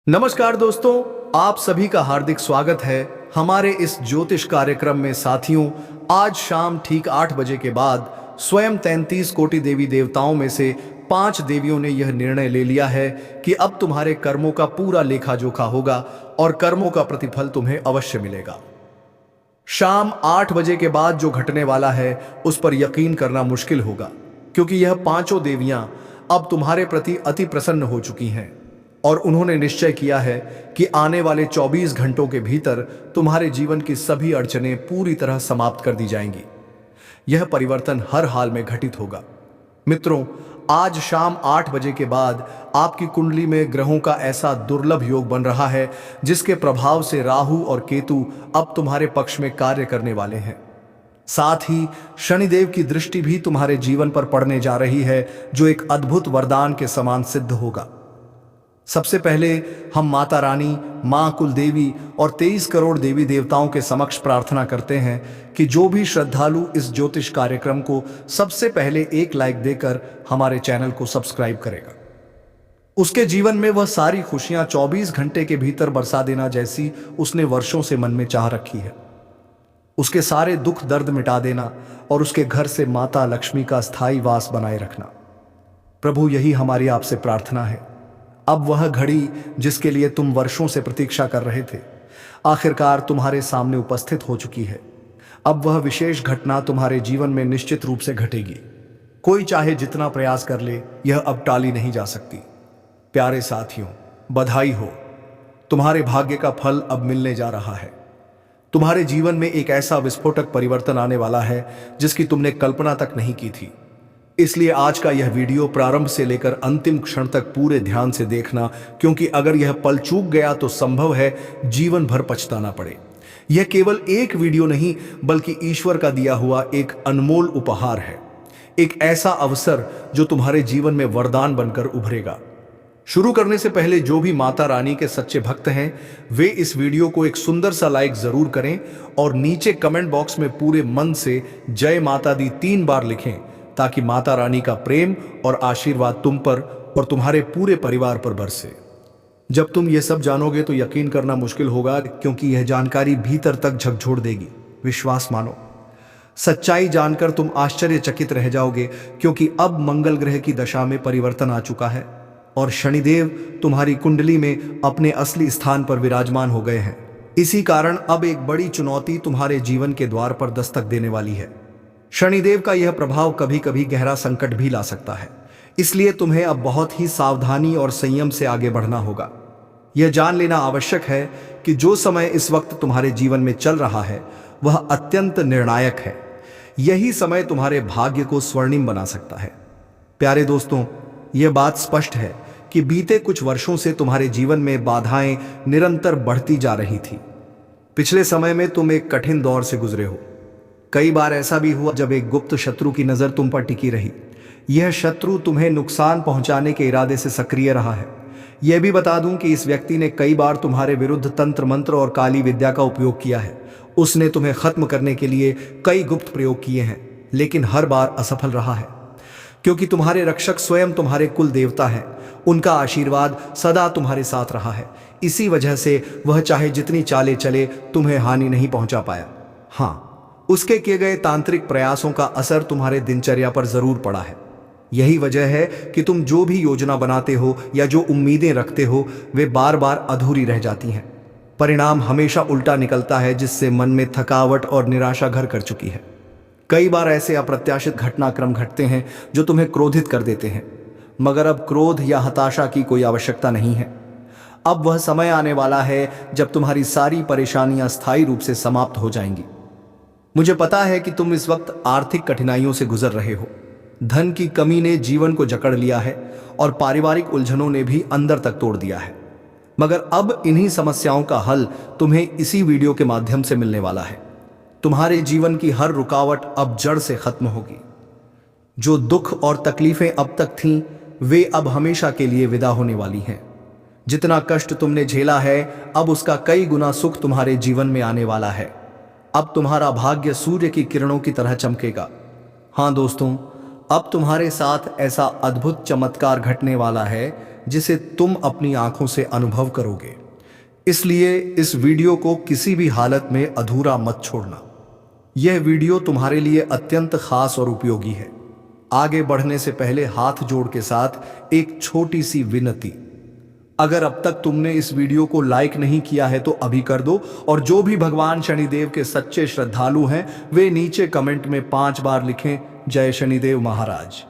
नमस्कार दोस्तों, आप सभी का हार्दिक स्वागत है हमारे इस ज्योतिष कार्यक्रम में। साथियों, आज शाम ठीक 8 बजे के बाद स्वयं 33 कोटि देवी देवताओं में से 5 देवियों ने यह निर्णय ले लिया है कि अब तुम्हारे कर्मों का पूरा लेखा जोखा होगा और कर्मों का प्रतिफल तुम्हें अवश्य मिलेगा। शाम 8 बजे के बाद जो घटने वाला है उस पर यकीन करना मुश्किल होगा, क्योंकि यह पांचों देवियां अब तुम्हारे प्रति अति प्रसन्न हो चुकी हैं और उन्होंने निश्चय किया है कि आने वाले 24 घंटों के भीतर तुम्हारे जीवन की सभी अड़चनें पूरी तरह समाप्त कर दी जाएंगी। यह परिवर्तन हर हाल में घटित होगा। मित्रों, आज शाम 8 बजे के बाद आपकी कुंडली में ग्रहों का ऐसा दुर्लभ योग बन रहा है जिसके प्रभाव से राहु और केतु अब तुम्हारे पक्ष में कार्य करने वाले हैं। साथ ही शनिदेव की दृष्टि भी तुम्हारे जीवन पर पड़ने जा रही है, जो एक अद्भुत वरदान के समान सिद्ध होगा। सबसे पहले हम माता रानी, मां कुलदेवी और 23 करोड़ देवी देवताओं के समक्ष प्रार्थना करते हैं कि जो भी श्रद्धालु इस ज्योतिष कार्यक्रम को सबसे पहले एक लाइक देकर हमारे चैनल को सब्सक्राइब करेगा, उसके जीवन में वह सारी खुशियां 24 घंटे के भीतर बरसा देना जैसी उसने वर्षों से मन में चाह रखी है। उसके सारे दुख दर्द मिटा देना और उसके घर से माता लक्ष्मी का स्थायी वास बनाए रखना। प्रभु, यही हमारी आपसे प्रार्थना है। अब वह घड़ी जिसके लिए तुम वर्षों से प्रतीक्षा कर रहे थे, आखिरकार तुम्हारे सामने उपस्थित हो चुकी है। अब वह विशेष घटना तुम्हारे जीवन में निश्चित रूप से घटेगी। कोई चाहे जितना प्रयास कर ले, यह अब टाली नहीं जा सकती। प्यारे साथियों, बधाई हो, तुम्हारे भाग्य का फल अब मिलने जा रहा है। तुम्हारे जीवन में एक ऐसा विस्फोटक परिवर्तन आने वाला है जिसकी तुमने कल्पना तक नहीं की थी। इसलिए आज का यह वीडियो प्रारंभ से लेकर अंतिम क्षण तक पूरे ध्यान से देखना, क्योंकि अगर यह पल चूक गया तो संभव है जीवन भर पछताना पड़े। यह केवल एक वीडियो नहीं, बल्कि ईश्वर का दिया हुआ एक अनमोल उपहार है, एक ऐसा अवसर जो तुम्हारे जीवन में वरदान बनकर उभरेगा। शुरू करने से पहले जो भी माता रानी के सच्चे भक्त हैं, वे इस वीडियो को एक सुंदर सा लाइक जरूर करें और नीचे कमेंट बॉक्स में पूरे मन से जय माता दी 3 बार लिखें, ताकि माता रानी का प्रेम और आशीर्वाद तुम पर और तुम्हारे पूरे परिवार पर बरसे। जब तुम ये सब जानोगे तो यकीन करना मुश्किल होगा, क्योंकि यह जानकारी भीतर तक झकझोर देगी। विश्वास मानो, सच्चाई जानकर तुम आश्चर्यचकित रह जाओगे, क्योंकि अब मंगल ग्रह की दशा में परिवर्तन आ चुका है और शनिदेव तुम्हारी कुंडली में अपने असली स्थान पर विराजमान हो गए हैं। इसी कारण अब एक बड़ी चुनौती तुम्हारे जीवन के द्वार पर दस्तक देने वाली है। शनिदेव का यह प्रभाव कभी कभी गहरा संकट भी ला सकता है, इसलिए तुम्हें अब बहुत ही सावधानी और संयम से आगे बढ़ना होगा। यह जान लेना आवश्यक है कि जो समय इस वक्त तुम्हारे जीवन में चल रहा है वह अत्यंत निर्णायक है। यही समय तुम्हारे भाग्य को स्वर्णिम बना सकता है। प्यारे दोस्तों, यह बात स्पष्ट है कि बीते कुछ वर्षों से तुम्हारे जीवन में बाधाएं निरंतर बढ़ती जा रही थी। पिछले समय में तुम एक कठिन दौर से गुजरे हो। कई बार ऐसा भी हुआ जब एक गुप्त शत्रु की नजर तुम पर टिकी रही। यह शत्रु तुम्हें नुकसान पहुंचाने के इरादे से सक्रिय रहा है। यह भी बता दूं कि इस व्यक्ति ने कई बार तुम्हारे विरुद्ध तंत्र मंत्र और काली विद्या का उपयोग किया है। उसने तुम्हें खत्म करने के लिए कई गुप्त प्रयोग किए हैं, लेकिन हर बार असफल रहा है, क्योंकि तुम्हारे रक्षक स्वयं तुम्हारे कुल देवता हैं। उनका आशीर्वाद सदा तुम्हारे साथ रहा है। इसी वजह से वह चाहे जितनी चालें चले, तुम्हें हानि नहीं पहुंचा पाया। हाँ, उसके किए गए तांत्रिक प्रयासों का असर तुम्हारे दिनचर्या पर जरूर पड़ा है। यही वजह है कि तुम जो भी योजना बनाते हो या जो उम्मीदें रखते हो, वे बार बार अधूरी रह जाती हैं। परिणाम हमेशा उल्टा निकलता है, जिससे मन में थकावट और निराशा घर कर चुकी है। कई बार ऐसे अप्रत्याशित घटनाक्रम घटते हैं जो तुम्हें क्रोधित कर देते हैं, मगर अब क्रोध या हताशा की कोई आवश्यकता नहीं है। अब वह समय आने वाला है जब तुम्हारी सारी परेशानियां स्थायी रूप से समाप्त हो जाएंगी। मुझे पता है कि तुम इस वक्त आर्थिक कठिनाइयों से गुजर रहे हो। धन की कमी ने जीवन को जकड़ लिया है और पारिवारिक उलझनों ने भी अंदर तक तोड़ दिया है। मगर अब इन्हीं समस्याओं का हल तुम्हें इसी वीडियो के माध्यम से मिलने वाला है। तुम्हारे जीवन की हर रुकावट अब जड़ से खत्म होगी। जो दुख और तकलीफें अब तक थीं, वे अब हमेशा के लिए विदा होने वाली हैं। जितना कष्ट तुमने झेला है, अब उसका कई गुना सुख तुम्हारे जीवन में आने वाला है। अब तुम्हारा भाग्य सूर्य की किरणों की तरह चमकेगा। हाँ दोस्तों, अब तुम्हारे साथ ऐसा अद्भुत चमत्कार घटने वाला है जिसे तुम अपनी आंखों से अनुभव करोगे। इसलिए इस वीडियो को किसी भी हालत में अधूरा मत छोड़ना। यह वीडियो तुम्हारे लिए अत्यंत खास और उपयोगी है। आगे बढ़ने से पहले हाथ जोड़ के साथ एक छोटी सी विनती। अगर अब तक तुमने इस वीडियो को लाइक नहीं किया है तो अभी कर दो, और जो भी भगवान शनिदेव के सच्चे श्रद्धालु हैं वे नीचे कमेंट में 5 बार लिखें, जय शनिदेव महाराज।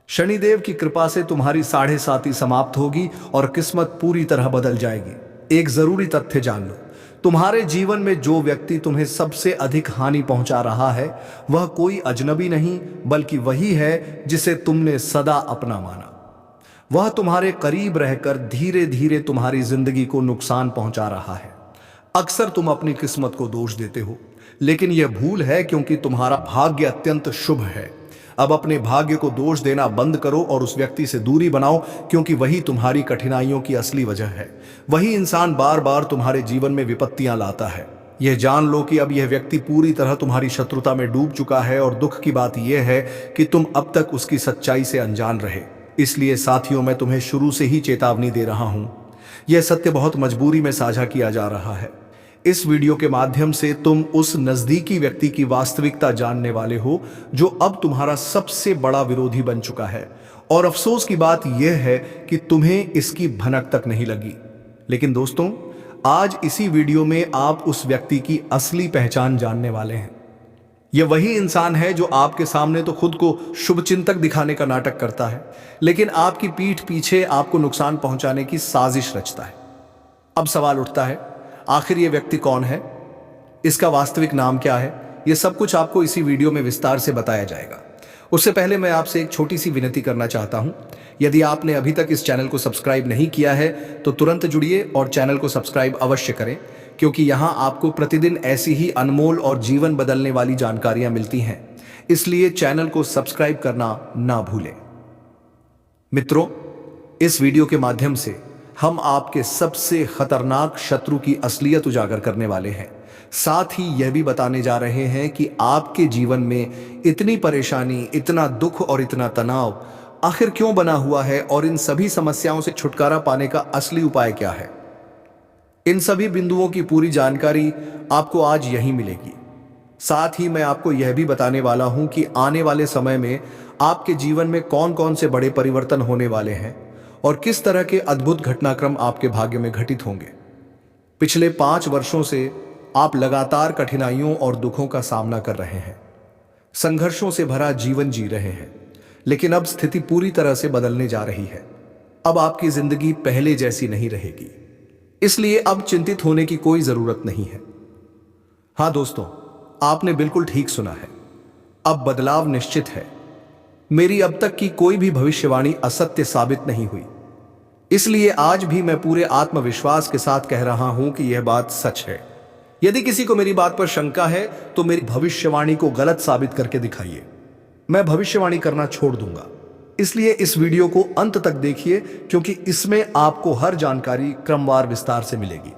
शनिदेव की कृपा से तुम्हारी 7.5 समाप्त होगी और किस्मत पूरी तरह बदल जाएगी। एक जरूरी तथ्य जान लो, तुम्हारे जीवन में जो व्यक्ति तुम्हें सबसे अधिक हानि पहुंचा रहा है वह कोई अजनबी नहीं बल्कि वही है जिसे तुमने सदा अपना माना। वह तुम्हारे करीब रहकर धीरे धीरे तुम्हारी जिंदगी को नुकसान पहुंचा रहा है। अक्सर तुम अपनी किस्मत को दोष देते हो, लेकिन यह भूल है क्योंकि तुम्हारा भाग्य अत्यंत शुभ है। अब अपने भाग्य को दोष देना बंद करो और उस व्यक्ति से दूरी बनाओ, क्योंकि वही तुम्हारी कठिनाइयों की असली वजह है। वही इंसान बार बार तुम्हारे जीवन में विपत्तियां लाता है। यह जान लो कि अब यह व्यक्ति पूरी तरह तुम्हारी शत्रुता में डूब चुका है, और दुख की बात यह है कि तुम अब तक उसकी सच्चाई से अनजान रहे। इसलिए साथियों, मैं तुम्हें शुरू से ही चेतावनी दे रहा हूं। यह सत्य बहुत मजबूरी में साझा किया जा रहा है। इस वीडियो के माध्यम से तुम उस नजदीकी व्यक्ति की वास्तविकता जानने वाले हो जो अब तुम्हारा सबसे बड़ा विरोधी बन चुका है। और अफसोस की बात यह है कि तुम्हें इसकी भनक तक नहीं लगी। लेकिन दोस्तों, आज इसी वीडियो में आप उस व्यक्ति की असली पहचान जानने वाले हैं। यह वही इंसान है जो आपके सामने तो खुद को शुभचिंतक दिखाने का नाटक करता है, लेकिन आपकी पीठ पीछे आपको नुकसान पहुंचाने की साजिश रचता है। अब सवाल उठता है, आखिर ये व्यक्ति कौन है, इसका वास्तविक नाम क्या है? यह सब कुछ आपको इसी वीडियो में विस्तार से बताया जाएगा। उससे पहले मैं आपसे एक छोटी सी विनती करना चाहता हूं। यदि आपने अभी तक इस चैनल को सब्सक्राइब नहीं किया है तो तुरंत जुड़िए और चैनल को सब्सक्राइब अवश्य करें, क्योंकि यहां आपको प्रतिदिन ऐसी ही अनमोल और जीवन बदलने वाली जानकारियां मिलती हैं। इसलिए चैनल को सब्सक्राइब करना ना भूलें। मित्रों, इस वीडियो के माध्यम से हम आपके सबसे खतरनाक शत्रु की असलियत उजागर करने वाले हैं। साथ ही यह भी बताने जा रहे हैं कि आपके जीवन में इतनी परेशानी, इतना दुख और इतना तनाव आखिर क्यों बना हुआ है, और इन सभी समस्याओं से छुटकारा पाने का असली उपाय क्या है। इन सभी बिंदुओं की पूरी जानकारी आपको आज यहीं मिलेगी। साथ ही मैं आपको यह भी बताने वाला हूं कि आने वाले समय में आपके जीवन में कौन कौन से बड़े परिवर्तन होने वाले हैं और किस तरह के अद्भुत घटनाक्रम आपके भाग्य में घटित होंगे। पिछले 5 वर्षों से आप लगातार कठिनाइयों और दुखों का सामना कर रहे हैं, संघर्षों से भरा जीवन जी रहे हैं, लेकिन अब स्थिति पूरी तरह से बदलने जा रही है। अब आपकी जिंदगी पहले जैसी नहीं रहेगी, इसलिए अब चिंतित होने की कोई जरूरत नहीं है। हां दोस्तों, आपने बिल्कुल ठीक सुना है, अब बदलाव निश्चित है। मेरी अब तक की कोई भी भविष्यवाणी असत्य साबित नहीं हुई, इसलिए आज भी मैं पूरे आत्मविश्वास के साथ कह रहा हूं कि यह बात सच है। यदि किसी को मेरी बात पर शंका है तो मेरी भविष्यवाणी को गलत साबित करके दिखाइए। मैं भविष्यवाणी करना छोड़ दूंगा। इसलिए इस वीडियो को अंत तक देखिए, क्योंकि इसमें आपको हर जानकारी क्रमवार विस्तार से मिलेगी।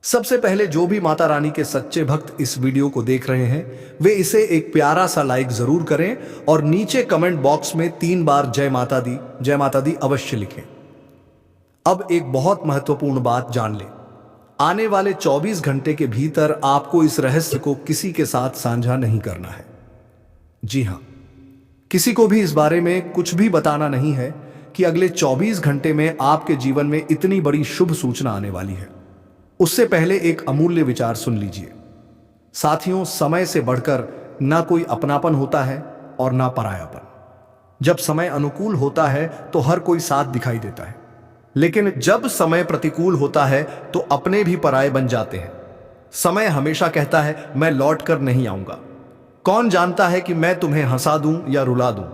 सबसे पहले जो भी माता रानी के सच्चे भक्त इस वीडियो को देख रहे हैं वे इसे एक प्यारा सा लाइक जरूर करें और नीचे कमेंट बॉक्स में 3 बार जय माता दी अवश्य लिखें। अब एक बहुत महत्वपूर्ण बात जान लें, आने वाले 24 घंटे के भीतर आपको इस रहस्य को किसी के साथ साझा नहीं करना है। जी हां, किसी को भी इस बारे में कुछ भी बताना नहीं है कि अगले 24 घंटे में आपके जीवन में इतनी बड़ी शुभ सूचना आने वाली है। उससे पहले एक अमूल्य विचार सुन लीजिए। साथियों, समय से बढ़कर ना कोई अपनापन होता है और ना परायापन। जब समय अनुकूल होता है तो हर कोई साथ दिखाई देता है, लेकिन जब समय प्रतिकूल होता है तो अपने भी पराये बन जाते हैं। समय हमेशा कहता है, मैं लौट कर नहीं आऊंगा। कौन जानता है कि मैं तुम्हें हंसा दूं या रुला दूं।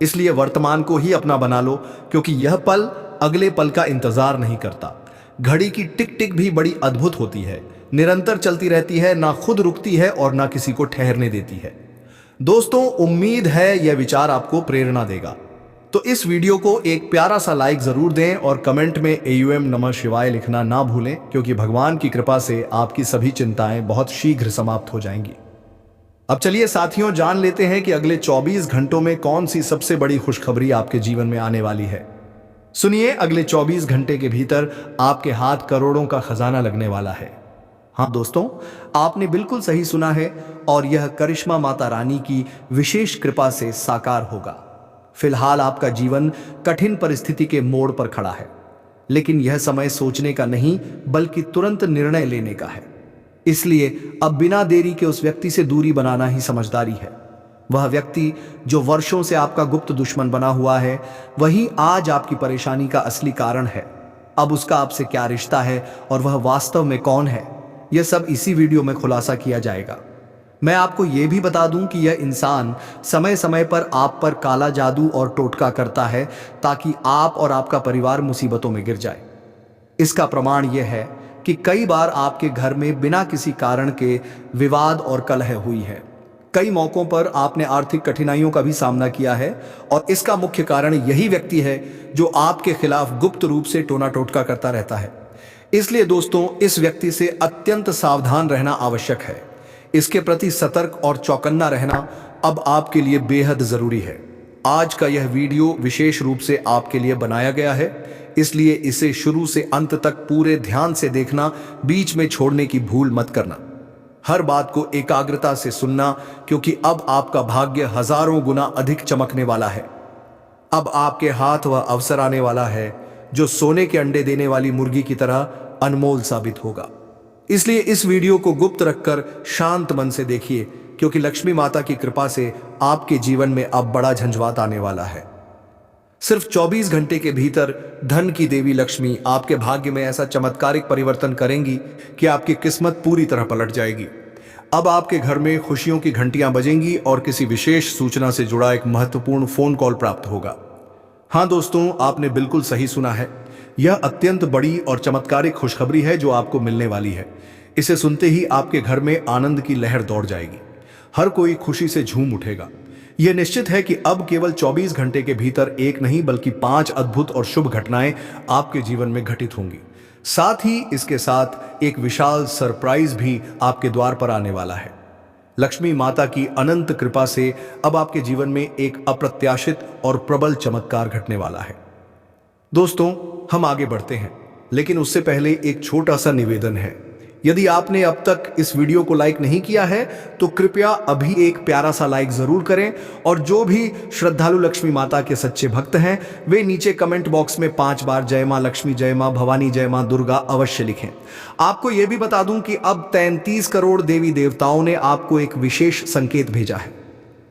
इसलिए वर्तमान को ही अपना बना लो, क्योंकि यह पल अगले पल का इंतजार नहीं करता। घड़ी की टिक टिक भी बड़ी अद्भुत होती है, निरंतर चलती रहती है, ना खुद रुकती है और ना किसी को ठहरने देती है। दोस्तों, उम्मीद है यह विचार आपको प्रेरणा देगा, तो इस वीडियो को एक प्यारा सा लाइक जरूर दें और कमेंट में AUM नमः शिवाय लिखना ना भूलें, क्योंकि भगवान की कृपा से आपकी सभी चिंताएं बहुत शीघ्र समाप्त हो जाएंगी। अब चलिए साथियों, जान लेते हैं कि अगले 24 घंटों में कौन सी सबसे बड़ी खुशखबरी आपके जीवन में आने वाली है। सुनिए, अगले 24 घंटे के भीतर आपके हाथ करोड़ों का खजाना लगने वाला है। हाँ दोस्तों, आपने बिल्कुल सही सुना है और यह करिश्मा माता रानी की विशेष कृपा से साकार होगा। फिलहाल आपका जीवन कठिन परिस्थिति के मोड़ पर खड़ा है, लेकिन यह समय सोचने का नहीं बल्कि तुरंत निर्णय लेने का है। इसलिए अब बिना देरी के उस व्यक्ति से दूरी बनाना ही समझदारी है। वह व्यक्ति जो वर्षों से आपका गुप्त दुश्मन बना हुआ है, वही आज आपकी परेशानी का असली कारण है। अब उसका आपसे क्या रिश्ता है और वह वास्तव में कौन है, यह सब इसी वीडियो में खुलासा किया जाएगा। मैं आपको यह भी बता दूं कि यह इंसान समय समय पर आप पर काला जादू और टोटका करता है ताकि आप और आपका परिवार मुसीबतों में गिर जाए। इसका प्रमाण यह है कि कई बार आपके घर में बिना किसी कारण के विवाद और कलह हुई है। कई मौकों पर आपने आर्थिक कठिनाइयों का भी सामना किया है और इसका मुख्य कारण यही व्यक्ति है जो आपके खिलाफ गुप्त रूप से टोना टोटका करता रहता है। इसलिए दोस्तों, इस व्यक्ति से अत्यंत सावधान रहना आवश्यक है। इसके प्रति सतर्क और चौकन्ना रहना अब आपके लिए बेहद जरूरी है। आज का यह वीडियो विशेष रूप से आपके लिए बनाया गया है, इसलिए इसे शुरू से अंत तक पूरे ध्यान से देखना, बीच में छोड़ने की भूल मत करना। हर बात को एकाग्रता से सुनना, क्योंकि अब आपका भाग्य हजारों गुना अधिक चमकने वाला है। अब आपके हाथ वह अवसर आने वाला है जो सोने के अंडे देने वाली मुर्गी की तरह अनमोल साबित होगा। इसलिए इस वीडियो को गुप्त रखकर शांत मन से देखिए, क्योंकि लक्ष्मी माता की कृपा से आपके जीवन में अब बड़ा झंझावात आने वाला है। सिर्फ 24 घंटे के भीतर धन की देवी लक्ष्मी आपके भाग्य में ऐसा चमत्कारिक परिवर्तन करेंगी कि आपकी किस्मत पूरी तरह पलट जाएगी। अब आपके घर में खुशियों की घंटियां बजेंगी और किसी विशेष सूचना से जुड़ा एक महत्वपूर्ण फोन कॉल प्राप्त होगा। हाँ दोस्तों, आपने बिल्कुल सही सुना है। यह अत्यंत बड़ी और चमत्कारिक खुशखबरी है जो आपको मिलने वाली है। इसे सुनते ही आपके घर में आनंद की लहर दौड़ जाएगी। हर कोई खुशी से झूम उठेगा। यह निश्चित है कि अब केवल 24 घंटे के भीतर एक नहीं बल्कि 5 अद्भुत और शुभ घटनाएं आपके जीवन में घटित होंगी। साथ ही इसके साथ एक विशाल सरप्राइज भी आपके द्वार पर आने वाला है। लक्ष्मी माता की अनंत कृपा से अब आपके जीवन में एक अप्रत्याशित और प्रबल चमत्कार घटने वाला है। दोस्तों, हम आगे बढ़ते हैं, लेकिन उससे पहले एक छोटा सा निवेदन है। यदि आपने अब तक इस वीडियो को लाइक नहीं किया है तो कृपया अभी एक प्यारा सा लाइक जरूर करें, और जो भी श्रद्धालु लक्ष्मी माता के सच्चे भक्त हैं वे नीचे कमेंट बॉक्स में 5 बार जय मां लक्ष्मी, जय मां भवानी, जय मां दुर्गा अवश्य लिखें। आपको यह भी बता दूं कि अब 33 करोड़ देवी देवताओं ने आपको एक विशेष संकेत भेजा है।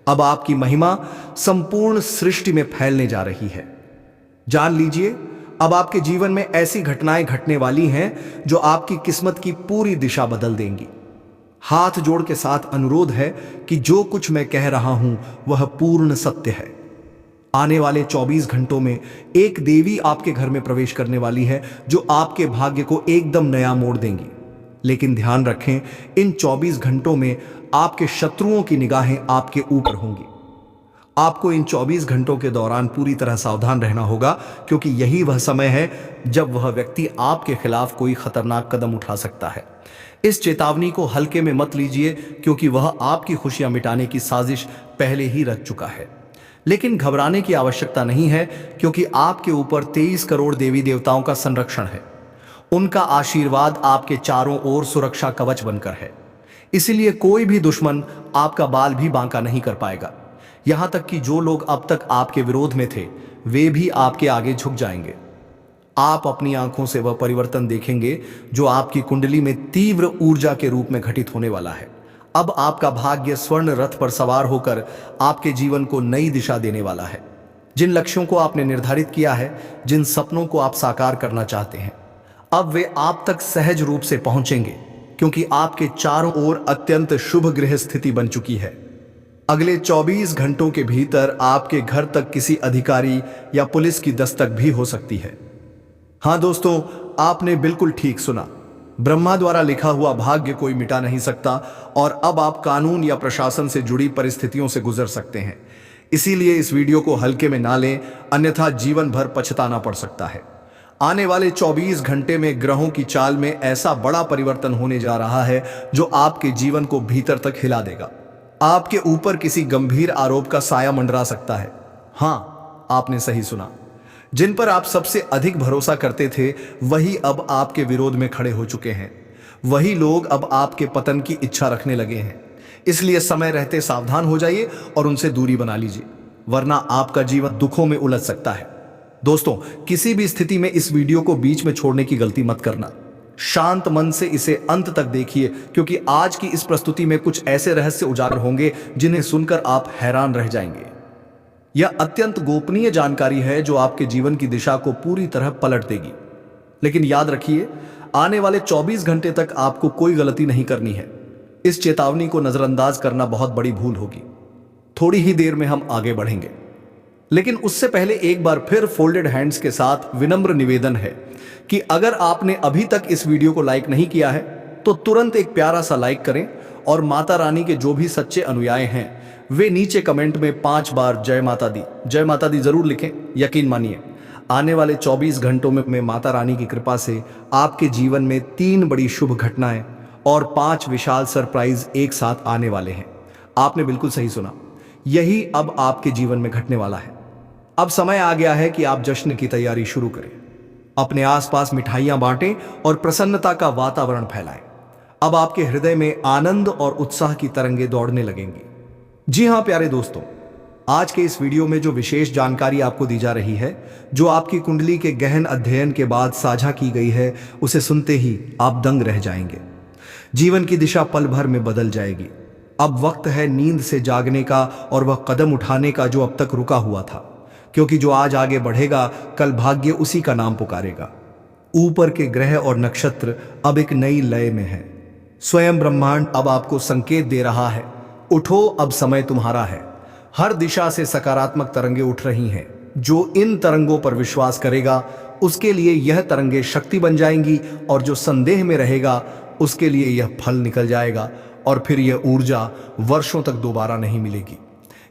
अब आपकी महिमा संपूर्ण सृष्टि में फैलने जा रही है। जान लीजिए, अब आपके जीवन में ऐसी घटनाएं घटने वाली हैं जो आपकी किस्मत की पूरी दिशा बदल देंगी। हाथ जोड़ के साथ अनुरोध है कि जो कुछ मैं कह रहा हूं वह पूर्ण सत्य है। आने वाले 24 घंटों में एक देवी आपके घर में प्रवेश करने वाली है जो आपके भाग्य को एकदम नया मोड़ देंगी। लेकिन ध्यान रखें, इन 24 घंटों में आपके शत्रुओं की निगाहें आपके ऊपर होंगी। आपको इन 24 घंटों के दौरान पूरी तरह सावधान रहना होगा, क्योंकि यही वह समय है जब वह व्यक्ति आपके खिलाफ कोई खतरनाक कदम उठा सकता है। इस चेतावनी को हल्के में मत लीजिए, क्योंकि वह आपकी खुशियां मिटाने की साजिश पहले ही रच चुका है। लेकिन घबराने की आवश्यकता नहीं है, क्योंकि आपके ऊपर 23 करोड़ देवी देवताओं का संरक्षण है। उनका आशीर्वाद आपके चारों ओर सुरक्षा कवच बनकर है। इसीलिए कोई भी दुश्मन आपका बाल भी बांका नहीं कर पाएगा। यहां तक कि जो लोग अब तक आपके विरोध में थे वे भी आपके आगे झुक जाएंगे। आप अपनी आंखों से वह परिवर्तन देखेंगे जो आपकी कुंडली में तीव्र ऊर्जा के रूप में घटित होने वाला है। अब आपका भाग्य स्वर्ण रथ पर सवार होकर आपके जीवन को नई दिशा देने वाला है। जिन लक्ष्यों को आपने निर्धारित किया है, जिन सपनों को आप साकार करना चाहते हैं, अब वे आप तक सहज रूप से पहुंचेंगे, क्योंकि आपके चारों ओर अत्यंत शुभ ग्रह स्थिति बन चुकी है। अगले 24 घंटों के भीतर आपके घर तक किसी अधिकारी या पुलिस की दस्तक भी हो सकती है। हां दोस्तों, आपने बिल्कुल ठीक सुना। ब्रह्मा द्वारा लिखा हुआ भाग्य कोई मिटा नहीं सकता, और अब आप कानून या प्रशासन से जुड़ी परिस्थितियों से गुजर सकते हैं। इसीलिए इस वीडियो को हल्के में ना लें, अन्यथा जीवन भर पछताना पड़ सकता है। आने वाले 24 घंटे में ग्रहों की चाल में ऐसा बड़ा परिवर्तन होने जा रहा है जो आपके जीवन को भीतर तक हिला देगा। आपके ऊपर किसी गंभीर आरोप का साया मंडरा सकता है। हां, आपने सही सुना। जिन पर आप सबसे अधिक भरोसा करते थे वही अब आपके विरोध में खड़े हो चुके हैं। वही लोग अब आपके पतन की इच्छा रखने लगे हैं। इसलिए समय रहते सावधान हो जाइए और उनसे दूरी बना लीजिए, वरना आपका जीवन दुखों में उलझ सकता है। दोस्तों, किसी भी स्थिति में इस वीडियो को बीच में छोड़ने की गलती मत करना। शांत मन से इसे अंत तक देखिए, क्योंकि आज की इस प्रस्तुति में कुछ ऐसे रहस्य उजागर होंगे जिन्हें सुनकर आप हैरान रह जाएंगे। यह अत्यंत गोपनीय जानकारी है जो आपके जीवन की दिशा को पूरी तरह पलट देगी। लेकिन याद रखिए, आने वाले 24 घंटे तक आपको कोई गलती नहीं करनी है। इस चेतावनी को नजरअंदाज करना बहुत बड़ी भूल होगी। थोड़ी ही देर में हम आगे बढ़ेंगे, लेकिन उससे पहले एक बार फिर फोल्डेड हैंड्स के साथ विनम्र निवेदन है कि अगर आपने अभी तक इस वीडियो को लाइक नहीं किया है तो तुरंत एक प्यारा सा लाइक करें, और माता रानी के जो भी सच्चे अनुयायी हैं वे नीचे कमेंट में 5 बार जय माता दी जरूर लिखें। यकीन मानिए, आने वाले 24 घंटों में माता रानी की कृपा से आपके जीवन में 3 बड़ी शुभ घटनाएं और 5 विशाल सरप्राइज एक साथ आने वाले हैं। आपने बिल्कुल सही सुना, यही अब आपके जीवन में घटने वाला है। अब समय आ गया है कि आप जश्न की तैयारी शुरू करें। अपने आसपास मिठाइयां बांटें और प्रसन्नता का वातावरण फैलाएं। अब आपके हृदय में आनंद और उत्साह की तरंगें दौड़ने लगेंगी। जी हां प्यारे दोस्तों, आज के इस वीडियो में जो विशेष जानकारी आपको दी जा रही है, जो आपकी कुंडली के गहन अध्ययन के बाद साझा की गई है, उसे सुनते ही आप दंग रह जाएंगे। जीवन की दिशा पल भर में बदल जाएगी। अब वक्त है नींद से जागने का और वह कदम उठाने का जो अब तक रुका हुआ था, क्योंकि जो आज आगे बढ़ेगा कल भाग्य उसी का नाम पुकारेगा। ऊपर के ग्रह और नक्षत्र अब एक नई लय में है। स्वयं ब्रह्मांड अब आपको संकेत दे रहा है, उठो, अब समय तुम्हारा है। हर दिशा से सकारात्मक तरंगें उठ रही हैं। जो इन तरंगों पर विश्वास करेगा उसके लिए यह तरंगें शक्ति बन जाएंगी, और जो संदेह में रहेगा उसके लिए यह फल निकल जाएगा, और फिर यह ऊर्जा वर्षों तक दोबारा नहीं मिलेगी।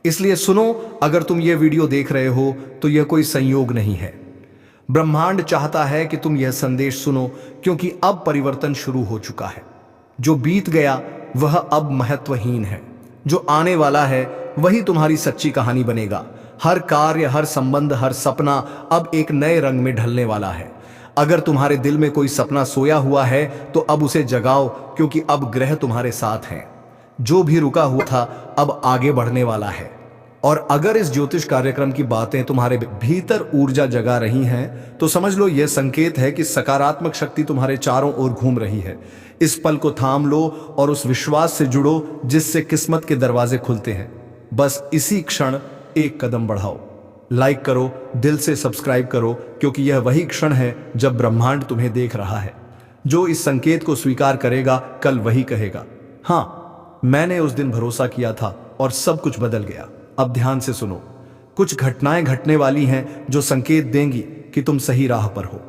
इसलिए सुनो, अगर तुम यह वीडियो देख रहे हो तो यह कोई संयोग नहीं है। ब्रह्मांड चाहता है कि तुम यह संदेश सुनो, क्योंकि अब परिवर्तन शुरू हो चुका है। जो बीत गया वह अब महत्वहीन है। जो आने वाला है वही तुम्हारी सच्ची कहानी बनेगा। हर कार्य, हर संबंध, हर सपना अब एक नए रंग में ढलने वाला है। अगर तुम्हारे दिल में कोई सपना सोया हुआ है तो अब उसे जगाओ, क्योंकि अब ग्रह तुम्हारे साथ हैं। जो भी रुका हुआ था अब आगे बढ़ने वाला है। और अगर इस ज्योतिष कार्यक्रम की बातें तुम्हारे भीतर ऊर्जा जगा रही हैं तो समझ लो यह संकेत है कि सकारात्मक शक्ति तुम्हारे चारों ओर घूम रही है। इस पल को थाम लो और उस विश्वास से जुड़ो जिससे किस्मत के दरवाजे खुलते हैं। बस इसी क्षण एक कदम बढ़ाओ। लाइक करो, दिल से सब्सक्राइब करो, क्योंकि यह वही क्षण है जब ब्रह्मांड तुम्हें देख रहा है। जो इस संकेत को स्वीकार करेगा कल वही कहेगा, हाँ, मैंने उस दिन भरोसा किया था और सब कुछ बदल गया। अब ध्यान से सुनो, कुछ घटनाएं घटने वाली हैं जो संकेत देंगी कि तुम सही राह पर हो।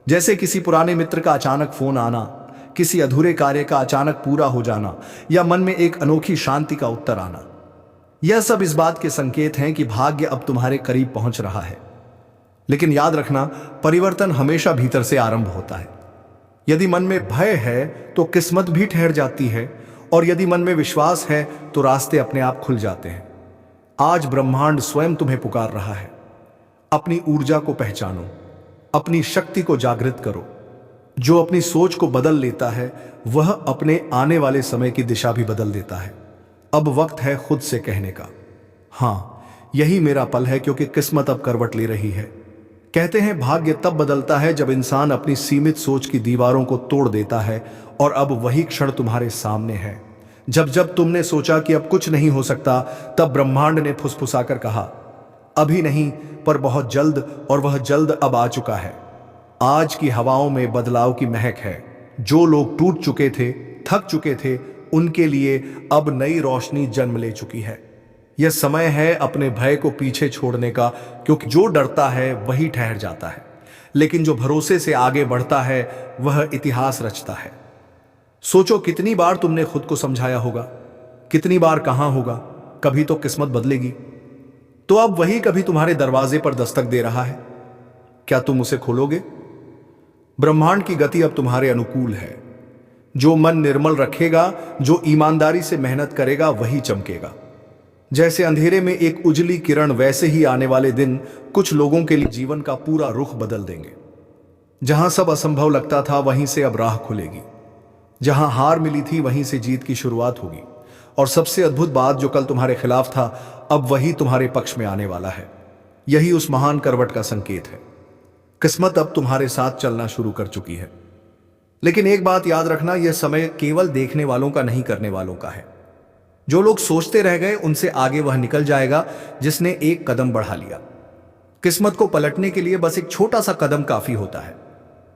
जैसे किसी पुराने मित्र का अचानक फोन आना, किसी अधूरे कार्य का अचानक पूरा हो जाना, या मन में एक अनोखी शांति का उत्तर आना। यह सब इस बात के संकेत हैं कि भाग्य अब तुम्हारे करीब पहुंच रहा है। लेकिन याद रखना, परिवर्तन हमेशा भीतर से आरंभ होता है। यदि मन में भय है तो किस्मत भी ठहर जाती है, और यदि मन में विश्वास है तो रास्ते अपने आप खुल जाते हैं। आज ब्रह्मांड स्वयं तुम्हें पुकार रहा है। अपनी ऊर्जा को पहचानो, अपनी शक्ति को जागृत करो। जो अपनी सोच को बदल लेता है वह अपने आने वाले समय की दिशा भी बदल देता है। अब वक्त है खुद से कहने का, हाँ, यही मेरा पल है, क्योंकि किस्मत अब करवट ले रही है। कहते हैं भाग्य तब बदलता है जब इंसान अपनी सीमित सोच की दीवारों को तोड़ देता है, और अब वही क्षण तुम्हारे सामने है। जब जब तुमने सोचा कि अब कुछ नहीं हो सकता, तब ब्रह्मांड ने फुसफुसाकर कहा, अभी नहीं, पर बहुत जल्द, और वह जल्द अब आ चुका है। आज की हवाओं में बदलाव की महक है। जो लोग टूट चुके थे, थक चुके थे, उनके लिए अब नई रोशनी जन्म ले चुकी है। यह समय है अपने भय को पीछे छोड़ने का, क्योंकि जो डरता है वही ठहर जाता है, लेकिन जो भरोसे से आगे बढ़ता है वह इतिहास रचता है। सोचो, कितनी बार तुमने खुद को समझाया होगा, कितनी बार कहां होगा, कभी तो किस्मत बदलेगी। तो अब वही कभी तुम्हारे दरवाजे पर दस्तक दे रहा है। क्या तुम उसे खोलोगे? ब्रह्मांड की गति अब तुम्हारे अनुकूल है। जो मन निर्मल रखेगा, जो ईमानदारी से मेहनत करेगा, वही चमकेगा। जैसे अंधेरे में एक उजली किरण, वैसे ही आने वाले दिन कुछ लोगों के लिए जीवन का पूरा रुख बदल देंगे। जहां सब असंभव लगता था, वहीं से अब राह खुलेगी। जहां हार मिली थी, वहीं से जीत की शुरुआत होगी। और सबसे अद्भुत बात, जो कल तुम्हारे खिलाफ था, अब वही तुम्हारे पक्ष में आने वाला है। यही उस महान करवट का संकेत है। किस्मत अब तुम्हारे साथ चलना शुरू कर चुकी है। लेकिन एक बात याद रखना, यह समय केवल देखने वालों का नहीं, करने वालों का है। जो लोग सोचते रह गए, उनसे आगे वह निकल जाएगा जिसने एक कदम बढ़ा लिया। किस्मत को पलटने के लिए बस एक छोटा सा कदम काफी होता है।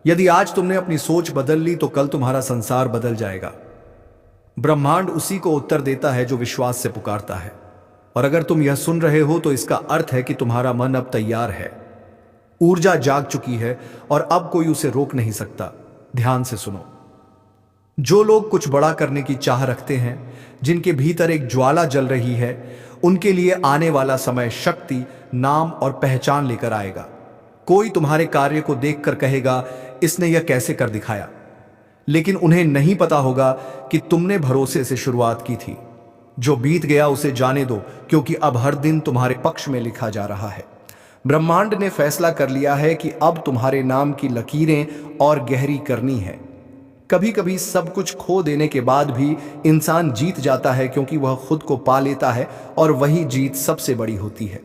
यदि आज तुमने अपनी सोच बदल ली, तो कल तुम्हारा संसार बदल जाएगा। ब्रह्मांड उसी को उत्तर देता है जो विश्वास से पुकारता है। और अगर तुम यह सुन रहे हो, तो इसका अर्थ है कि तुम्हारा मन अब तैयार है। ऊर्जा जाग चुकी है और अब कोई उसे रोक नहीं सकता। ध्यान से सुनो। जो लोग कुछ बड़ा करने की चाह रखते हैं, जिनके भीतर एक ज्वाला जल रही है, उनके लिए आने वाला समय शक्ति, नाम और पहचान लेकर आएगा। कोई तुम्हारे कार्य को देखकर कहेगा, इसने यह कैसे कर दिखाया। लेकिन उन्हें नहीं पता होगा कि तुमने भरोसे से शुरुआत की थी। जो बीत गया उसे जाने दो, क्योंकि अब हर दिन तुम्हारे पक्ष में लिखा जा रहा है। ब्रह्मांड ने फैसला कर लिया है कि अब तुम्हारे नाम की लकीरें और गहरी करनी है। कभी कभी सब कुछ खो देने के बाद भी इंसान जीत जाता है, क्योंकि वह खुद को पा लेता है, और वही जीत सबसे बड़ी होती है।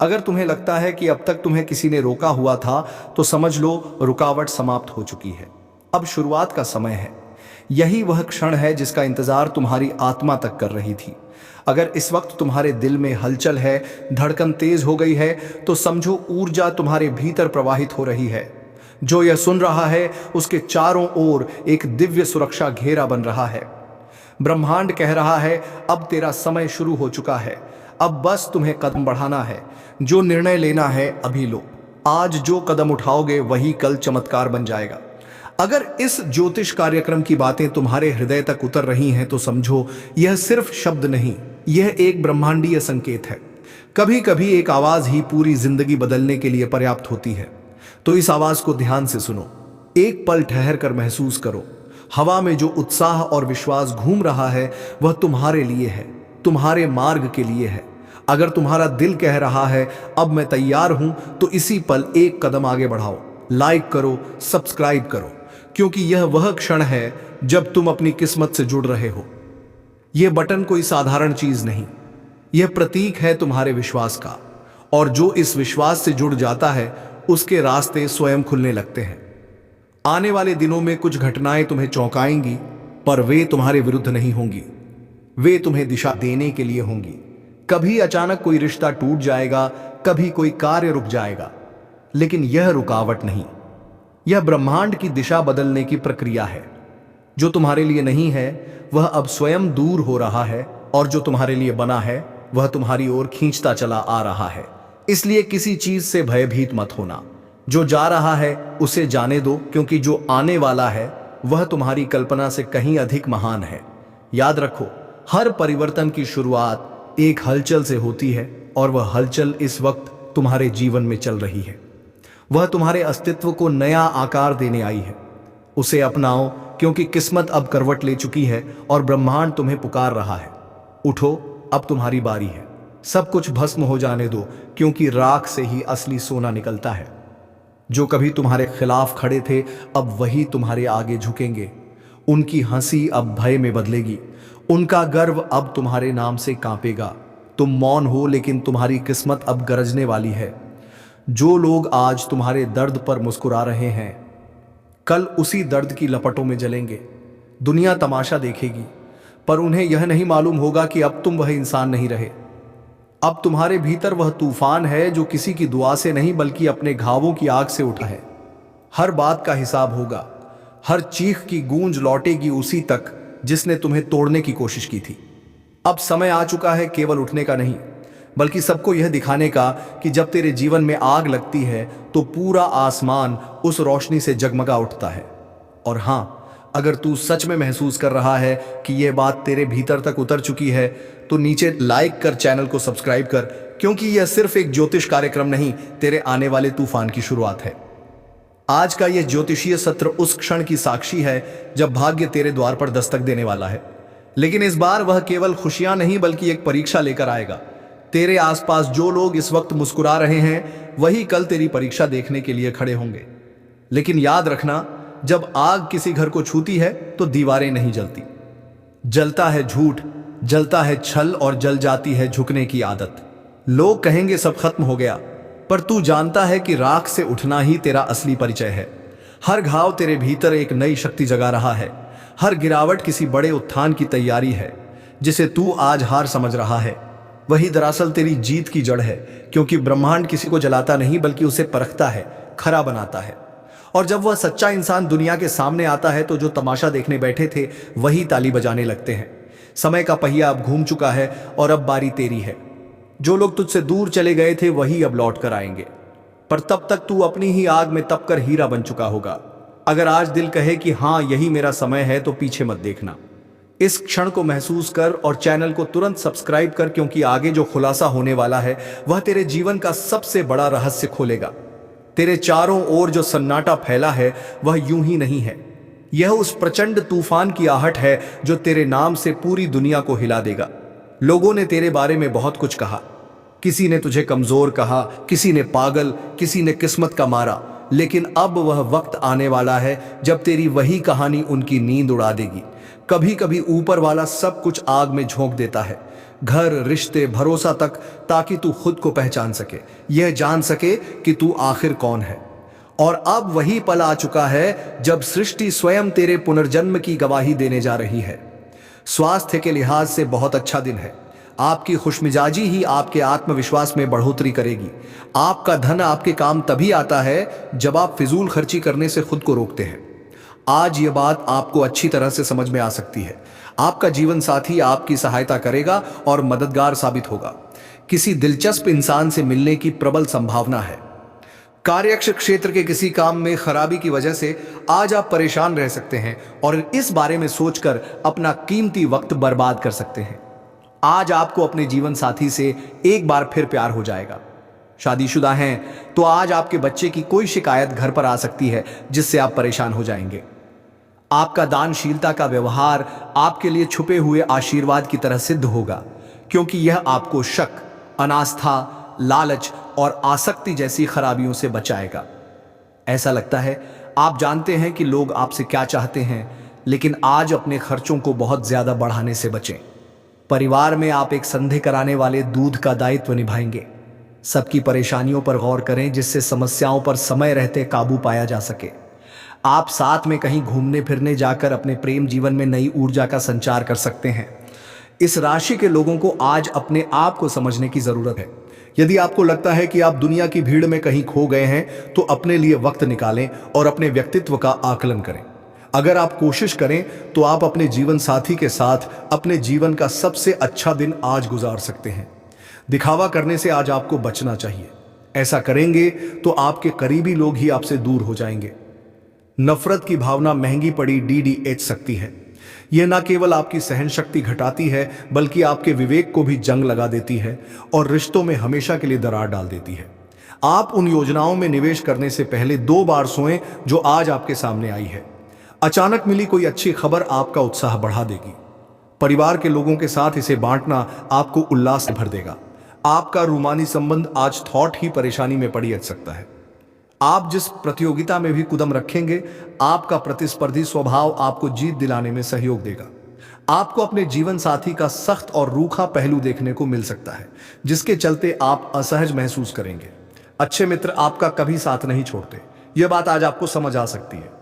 अगर तुम्हें लगता है कि अब तक तुम्हें किसी ने रोका हुआ था, तो समझ लो रुकावट समाप्त हो चुकी है। अब शुरुआत का समय है। यही वह क्षण है जिसका इंतजार तुम्हारी आत्मा तक कर रही थी। अगर इस वक्त तुम्हारे दिल में हलचल है, धड़कन तेज हो गई है, तो समझो ऊर्जा तुम्हारे भीतर प्रवाहित हो रही है। जो यह सुन रहा है, उसके चारों ओर एक दिव्य सुरक्षा घेरा बन रहा है। ब्रह्मांड कह रहा है, अब तेरा समय शुरू हो चुका है। अब बस तुम्हें कदम बढ़ाना है। जो निर्णय लेना है, अभी लो। आज जो कदम उठाओगे, वही कल चमत्कार बन जाएगा। अगर इस ज्योतिष कार्यक्रम की बातें तुम्हारे हृदय तक उतर रही हैं, तो समझो यह सिर्फ शब्द नहीं, यह एक ब्रह्मांडीय संकेत है। कभी कभी एक आवाज ही पूरी जिंदगी बदलने के लिए पर्याप्त होती है। तो इस आवाज को ध्यान से सुनो। एक पल ठहर कर महसूस करो। हवा में जो उत्साह और विश्वास घूम रहा है, वह तुम्हारे लिए है, तुम्हारे मार्ग के लिए है। अगर तुम्हारा दिल कह रहा है, अब मैं तैयार हूं, तो इसी पल एक कदम आगे बढ़ाओ। लाइक करो, सब्सक्राइब करो, क्योंकि यह वह क्षण है जब तुम अपनी किस्मत से जुड़ रहे हो। यह बटन कोई साधारण चीज नहीं, यह प्रतीक है तुम्हारे विश्वास का। और जो इस विश्वास से जुड़ जाता है, उसके रास्ते स्वयं खुलने लगते हैं। आने वाले दिनों में कुछ घटनाएं तुम्हें चौंकाएंगी, पर वे तुम्हारे विरुद्ध नहीं होंगी। वे तुम्हें दिशा देने के लिए होंगी। कभी अचानक कोई रिश्ता टूट जाएगा, कभी कोई कार्य रुक जाएगा, लेकिन यह रुकावट नहीं, यह ब्रह्मांड की दिशा बदलने की प्रक्रिया है। जो तुम्हारे लिए नहीं है, वह अब स्वयं दूर हो रहा है, और जो तुम्हारे लिए बना है, वह तुम्हारी ओर खींचता चला आ रहा है। इसलिए किसी चीज से भयभीत मत होना। जो जा रहा है, उसे जाने दो, क्योंकि जो आने वाला है, वह तुम्हारी कल्पना से कहीं अधिक महान है। याद रखो, हर परिवर्तन की शुरुआत एक हलचल से होती है, और वह हलचल इस वक्त तुम्हारे जीवन में चल रही है। वह तुम्हारे अस्तित्व को नया आकार देने आई है। उसे अपनाओ, क्योंकि किस्मत अब करवट ले चुकी है और ब्रह्मांड तुम्हें पुकार रहा है। उठो, अब तुम्हारी बारी है। सब कुछ भस्म हो जाने दो, क्योंकि राख से ही असली सोना निकलता है। जो कभी तुम्हारे खिलाफ खड़े थे, अब वही तुम्हारे आगे झुकेंगे। उनकी हंसी अब भय में बदलेगी। उनका गर्व अब तुम्हारे नाम से कांपेगा। तुम मौन हो, लेकिन तुम्हारी किस्मत अब गरजने वाली है। जो लोग आज तुम्हारे दर्द पर मुस्कुरा रहे हैं, कल उसी दर्द की लपटों में जलेंगे। दुनिया तमाशा देखेगी, पर उन्हें यह नहीं मालूम होगा कि अब तुम वह इंसान नहीं रहे। अब तुम्हारे भीतर वह तूफान है जो किसी की दुआ से नहीं, बल्कि अपने घावों की आग से उठा है। हर बात का हिसाब होगा। हर चीख की गूंज लौटेगी उसी तक जिसने तुम्हें तोड़ने की कोशिश की थी। अब समय आ चुका है केवल उठने का नहीं, बल्कि सबको यह दिखाने का कि जब तेरे जीवन में आग लगती है, तो पूरा आसमान उस रोशनी से जगमगा उठता है। और हां, अगर तू सच में महसूस कर रहा है कि यह बात तेरे भीतर तक उतर चुकी है, तो नीचे लाइक कर, चैनल को सब्सक्राइब कर, क्योंकि यह सिर्फ एक ज्योतिष कार्यक्रम नहीं, तेरे आने वाले तूफान की शुरुआत है। आज का यह ज्योतिषीय सत्र उस क्षण की साक्षी है जब भाग्य तेरे द्वार पर दस्तक देने वाला है। लेकिन इस बार वह केवल खुशियां नहीं, बल्कि एक परीक्षा लेकर आएगा। तेरे आसपास जो लोग इस वक्त मुस्कुरा रहे हैं वही कल तेरी परीक्षा देखने के लिए खड़े होंगे। लेकिन याद रखना, जब आग किसी घर को छूती है तो दीवारें नहीं जलती। जलता है झूठ, जलता है छल और जल जाती है झुकने की आदत। लोग कहेंगे सब खत्म हो गया, पर तू जानता है कि राख से उठना ही तेरा असली परिचय है। हर घाव तेरे भीतर एक नई शक्ति जगा रहा है। हर गिरावट किसी बड़े उत्थान की तैयारी है। जिसे तू आज हार समझ रहा है वही दरअसल तेरी जीत की जड़ है, क्योंकि ब्रह्मांड किसी को जलाता नहीं बल्कि उसे परखता है, खरा बनाता है। और जब वह सच्चा इंसान दुनिया के सामने आता है तो जो तमाशा देखने बैठे थे वही ताली बजाने लगते हैं। समय का पहिया अब घूम चुका है और अब बारी तेरी है। जो लोग तुझसे दूर चले गए थे वही अब लौट कर आएंगे, पर तब तक तू अपनी ही आग में तपकर हीरा बन चुका होगा। अगर आज दिल कहे कि हाँ यही मेरा समय है तो पीछे मत देखना। इस क्षण को महसूस कर और चैनल को तुरंत सब्सक्राइब कर, क्योंकि आगे जो खुलासा होने वाला है वह तेरे जीवन का सबसे बड़ा रहस्य खोलेगा। तेरे चारों ओर जो सन्नाटा फैला है वह यूं ही नहीं है। यह उस प्रचंड तूफान की आहट है जो तेरे नाम से पूरी दुनिया को हिला देगा। लोगों ने तेरे बारे में बहुत कुछ कहा। किसी ने तुझे कमजोर कहा, किसी ने पागल, किसी ने किस्मत का मारा। लेकिन अब वह वक्त आने वाला है जब तेरी वही कहानी उनकी नींद उड़ा देगी। कभी कभी ऊपर वाला सब कुछ आग में झोंक देता है, घर, रिश्ते, भरोसा तक, ताकि तू खुद को पहचान सके, यह जान सके कि तू आखिर कौन है। और अब वही पल आ चुका है जब सृष्टि स्वयं तेरे पुनर्जन्म की गवाही देने जा रही है। स्वास्थ्य के लिहाज से बहुत अच्छा दिन है। आपकी खुशमिजाजी ही आपके आत्मविश्वास में बढ़ोतरी करेगी। आपका धन आपके काम तभी आता है जब आप फिजूल खर्ची करने से खुद को रोकते हैं। आज यह बात आपको अच्छी तरह से समझ में आ सकती है। आपका जीवन साथी आपकी सहायता करेगा और मददगार साबित होगा। किसी दिलचस्प इंसान से मिलने की प्रबल संभावना है। कार्यक्षेत्र क्षेत्र के किसी काम में खराबी की वजह से आज आप परेशान रह सकते हैं और इस बारे में सोचकर अपना कीमती वक्त बर्बाद कर सकते हैं। आज आपको अपने जीवन साथी से एक बार फिर प्यार हो जाएगा। शादीशुदा हैं तो आज आपके बच्चे की कोई शिकायत घर पर आ सकती है जिससे आप परेशान हो जाएंगे। आपका दानशीलता का व्यवहार आपके लिए छुपे हुए आशीर्वाद की तरह सिद्ध होगा, क्योंकि यह आपको शक, अनास्था, लालच और आसक्ति जैसी खराबियों से बचाएगा। ऐसा लगता है आप जानते हैं कि लोग आपसे क्या चाहते हैं, लेकिन आज अपने खर्चों को बहुत ज्यादा बढ़ाने से बचें। परिवार में आप एक संदेह कराने वाले दूध का दायित्व निभाएंगे। सबकी परेशानियों पर गौर करें जिससे समस्याओं पर समय रहते काबू पाया जा सके। आप साथ में कहीं घूमने फिरने जाकर अपने प्रेम जीवन में नई ऊर्जा का संचार कर सकते हैं। इस राशि के लोगों को आज अपने आप को समझने की जरूरत है। यदि आपको लगता है कि आप दुनिया की भीड़ में कहीं खो गए हैं तो अपने लिए वक्त निकालें और अपने व्यक्तित्व का आकलन करें। अगर आप कोशिश करें तो आप अपने जीवन साथी के साथ अपने जीवन का सबसे अच्छा दिन आज गुजार सकते हैं। दिखावा करने से आज आपको बचना चाहिए। ऐसा करेंगे तो आपके करीबी लोग ही आपसे दूर हो जाएंगे। नफरत की भावना महंगी पड़ी DDH सकती है। यह न केवल आपकी सहन शक्ति घटाती है बल्कि आपके विवेक को भी जंग लगा देती है और रिश्तों में हमेशा के लिए दरार डाल देती है। आप उन योजनाओं में निवेश करने से पहले 2 बार सोएं जो आज आपके सामने आई है। अचानक मिली कोई अच्छी खबर आपका उत्साह बढ़ा देगी। परिवार के लोगों के साथ इसे बांटना आपको उल्लास से भर देगा। आपका रूमानी संबंध आज थॉट ही परेशानी में पड़ी अट सकता है। आप जिस प्रतियोगिता में भी कदम रखेंगे, आपका प्रतिस्पर्धी स्वभाव आपको जीत दिलाने में सहयोग देगा। आपको अपने जीवन साथी का सख्त और रूखा पहलू देखने को मिल सकता है, जिसके चलते आप असहज महसूस करेंगे। अच्छे मित्र आपका कभी साथ नहीं छोड़ते। यह बात आज आपको समझ आ सकती है।